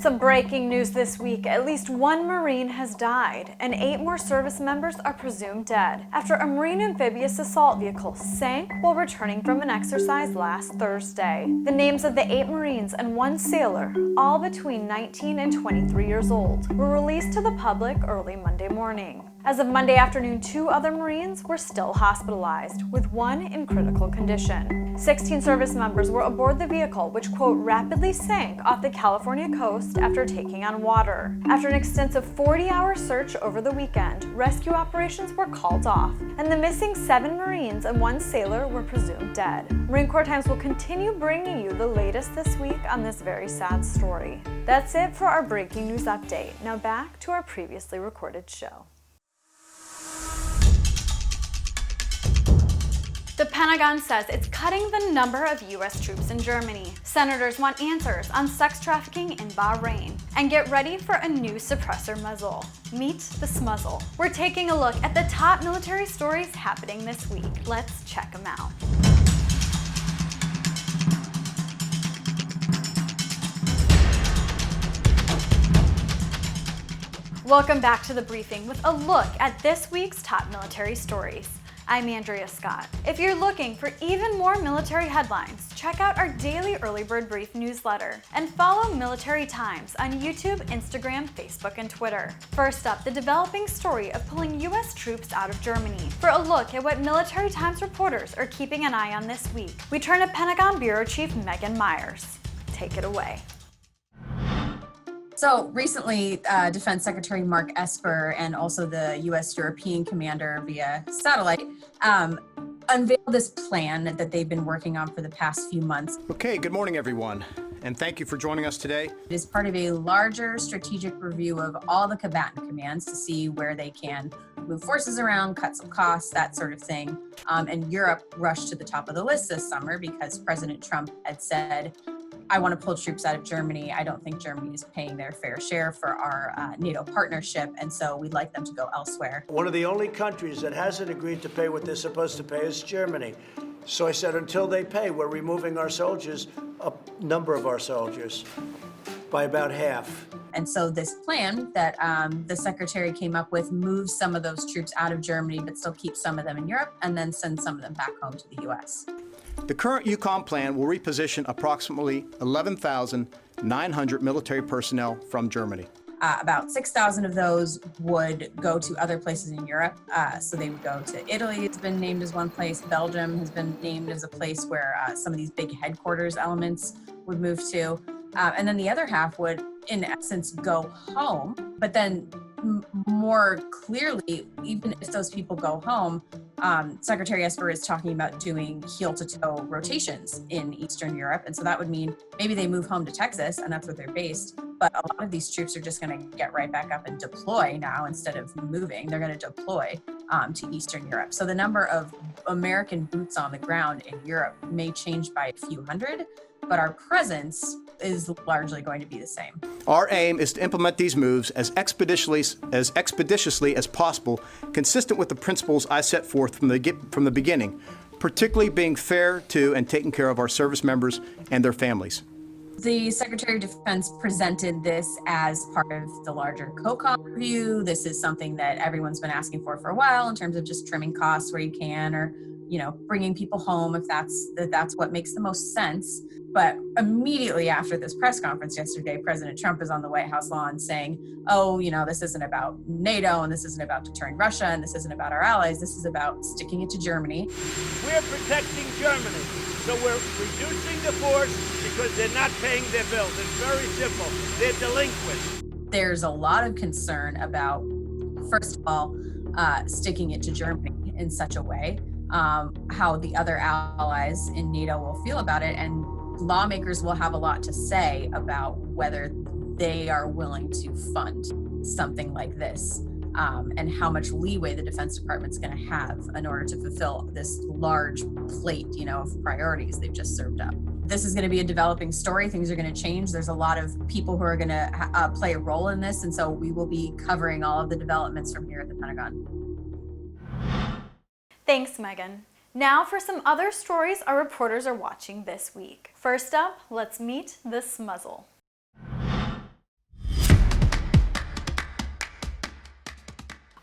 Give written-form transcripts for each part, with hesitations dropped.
Some breaking news this week. At least one Marine has died, and 8 more service members are presumed dead after a Marine amphibious assault vehicle sank while returning from an exercise last Thursday. The names of the 8 Marines and 1 sailor, all between 19 and 23 years old, were released to the public early Monday morning. As of Monday afternoon, 2 other Marines were still hospitalized, with 1 in critical condition. 16 service members were aboard the vehicle, which, quote, rapidly sank off the California coast after taking on water. After an extensive 40-hour search over the weekend, rescue operations were called off, and the missing 7 Marines and 1 sailor were presumed dead. Marine Corps Times will continue bringing you the latest this week on this very sad story. That's it for our breaking news update. Now back to our previously recorded show. The Pentagon says it's cutting the number of U.S. troops in Germany. Senators want answers on sex trafficking in Bahrain. And get ready for a new suppressor muzzle. Meet the smuzzle. We're taking a look at the top military stories happening this week. Let's check them out. Welcome back to the briefing with a look at this week's top military stories. I'm Andrea Scott. If you're looking for even more military headlines, check out our daily Early Bird Brief newsletter and follow Military Times on YouTube, Instagram, Facebook, and Twitter. First up, the developing story of pulling U.S. troops out of Germany. For a look at what Military Times reporters are keeping an eye on this week, we turn to Pentagon Bureau Chief Megan Myers. Take it away. So recently, Defense Secretary Mark Esper and also the U.S. European commander via satellite unveiled this plan that they've been working on for the past few months. Okay, good morning, everyone, and thank you for joining us today. It is part of a larger strategic review of all the combatant commands to see where they can move forces around, cut some costs, that sort of thing. And Europe rushed to the top of the list this summer because President Trump had said, I want to pull troops out of Germany. I don't think Germany is paying their fair share for our NATO partnership, and so we'd like them to go elsewhere. One of the only countries that hasn't agreed to pay what they're supposed to pay is Germany. So I said, until they pay, we're removing our soldiers, a number of our soldiers, by about half. And so this plan that the secretary came up with moves some of those troops out of Germany, but still keep some of them in Europe, and then send some of them back home to the U.S. The current EUCOM plan will reposition approximately 11,900 military personnel from Germany. About 6,000 of those would go to other places in Europe. So they would go to Italy, it's been named as one place. Belgium has been named as a place where some of these big headquarters elements would move to. And then the other half would, in essence, go home. But then more clearly, even if those people go home, Secretary Esper is talking about doing heel-to-toe rotations in Eastern Europe. And so that would mean maybe they move home to Texas, and that's where they're based. But a lot of these troops are just going to get right back up and deploy now instead of moving. They're going to deploy to Eastern Europe. So the number of American boots on the ground in Europe may change by a few hundred, but our presence is largely going to be the same. Our aim is to implement these moves as expeditiously as possible, consistent with the principles I set forth from the beginning, particularly being fair to and taking care of our service members and their families. The Secretary of Defense presented this as part of the larger COCOM review. This is something that everyone's been asking for a while in terms of just trimming costs where you can, or bringing people home if that's what makes the most sense. But immediately after this press conference yesterday, President Trump is on the White House lawn saying, this isn't about NATO, and this isn't about deterring Russia, and this isn't about our allies. This is about sticking it to Germany. We're protecting Germany, so we're reducing the force because they're not paying their bills. It's very simple. They're delinquent. There's a lot of concern about, first of all, sticking it to Germany in such a way, how the other allies in NATO will feel about it, and lawmakers will have a lot to say about whether they are willing to fund something like this, and how much leeway the Defense Department's going to have in order to fulfill this large plate, of priorities they've just served up. This is going to be a developing story. Things are going to change. There's a lot of people who are going to play a role in this, and so we will be covering all of the developments from here at the Pentagon. Thanks, Megan. Now for some other stories our reporters are watching this week. First up, let's meet the smuzzle.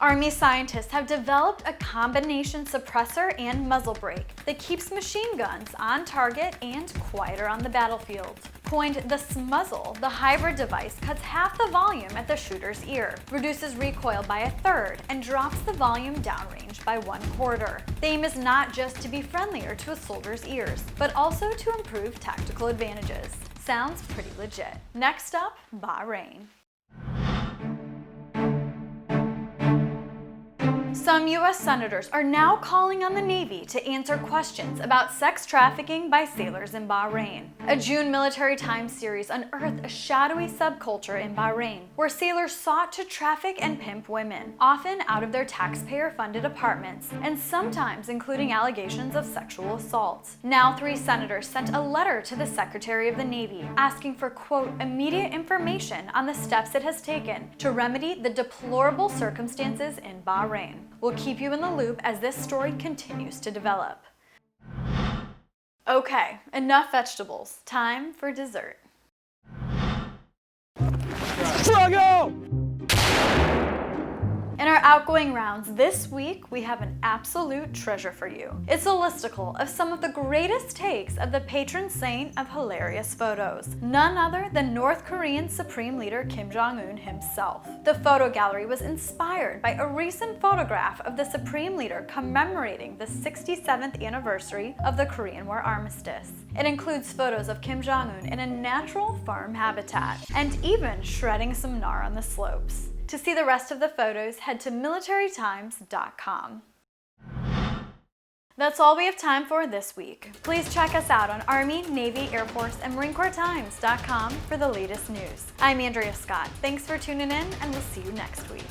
Army scientists have developed a combination suppressor and muzzle brake that keeps machine guns on target and quieter on the battlefield. Coined the smuzzle, the hybrid device cuts half the volume at the shooter's ear, reduces recoil by 1/3, and drops the volume downrange by 1/4. The aim is not just to be friendlier to a soldier's ears, but also to improve tactical advantages. Sounds pretty legit. Next up, Bahrain. Some U.S. senators are now calling on the Navy to answer questions about sex trafficking by sailors in Bahrain. A June Military Times series unearthed a shadowy subculture in Bahrain where sailors sought to traffic and pimp women, often out of their taxpayer-funded apartments, and sometimes including allegations of sexual assault. Now 3 senators sent a letter to the Secretary of the Navy asking for, quote, immediate information on the steps it has taken to remedy the deplorable circumstances in Bahrain. We'll keep you in the loop as this story continues to develop. Okay, enough vegetables. Time for dessert. Struggle! In our outgoing rounds this week, we have an absolute treasure for you. It's a listicle of some of the greatest takes of the patron saint of hilarious photos, none other than North Korean Supreme Leader Kim Jong Un himself. The photo gallery was inspired by a recent photograph of the Supreme Leader commemorating the 67th anniversary of the Korean War armistice. It includes photos of Kim Jong Un in a natural farm habitat, and even shredding some gnar on the slopes. To see the rest of the photos, head to militarytimes.com. That's all we have time for this week. Please check us out on Army, Navy, Air Force, and MarineCorpsTimes.com for the latest news. I'm Andrea Scott. Thanks for tuning in, and we'll see you next week.